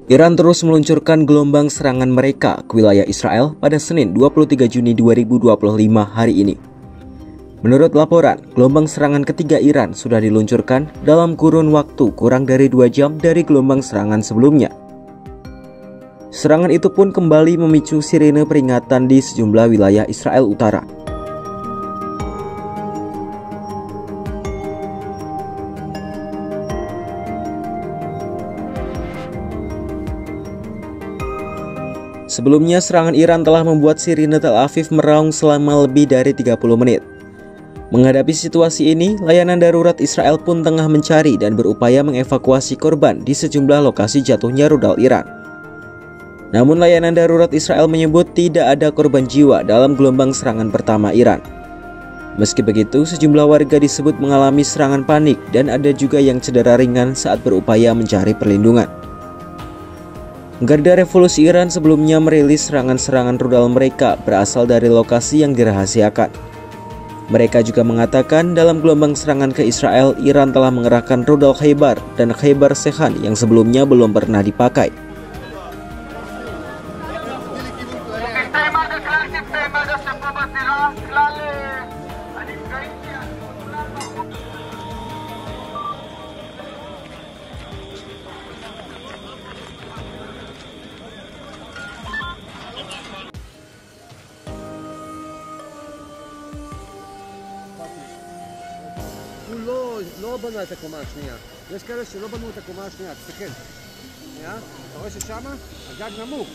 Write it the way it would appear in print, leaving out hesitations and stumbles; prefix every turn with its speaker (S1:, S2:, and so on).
S1: Iran terus meluncurkan gelombang serangan mereka ke wilayah Israel pada Senin 23 Juni 2025 hari ini. Menurut laporan, gelombang serangan ketiga Iran sudah diluncurkan dalam kurun waktu kurang dari 2 jam dari gelombang serangan sebelumnya. Serangan itu pun kembali memicu sirene peringatan di sejumlah wilayah Israel Utara. Sebelumnya, serangan Iran telah membuat sirine Tel Aviv meraung selama lebih dari 30 menit. Menghadapi situasi ini, layanan darurat Israel pun tengah mencari dan berupaya mengevakuasi korban di sejumlah lokasi jatuhnya rudal Iran. Namun layanan darurat Israel menyebut tidak ada korban jiwa dalam gelombang serangan pertama Iran. Meski begitu, sejumlah warga disebut mengalami serangan panik dan ada juga yang cedera ringan saat berupaya mencari perlindungan. Garda Revolusi Iran sebelumnya merilis serangan-serangan rudal mereka berasal dari lokasi yang dirahasiakan. Mereka juga mengatakan dalam gelombang serangan ke Israel, Iran telah mengerahkan rudal Khaybar dan Khaybar Sekhan yang sebelumnya belum pernah dipakai.
S2: הוא לא בנה את הקומה השנייה. יש כאלה שלא בנו את הקומה השנייה, תסתכל. אתה רואה ששמה הגג נמוך.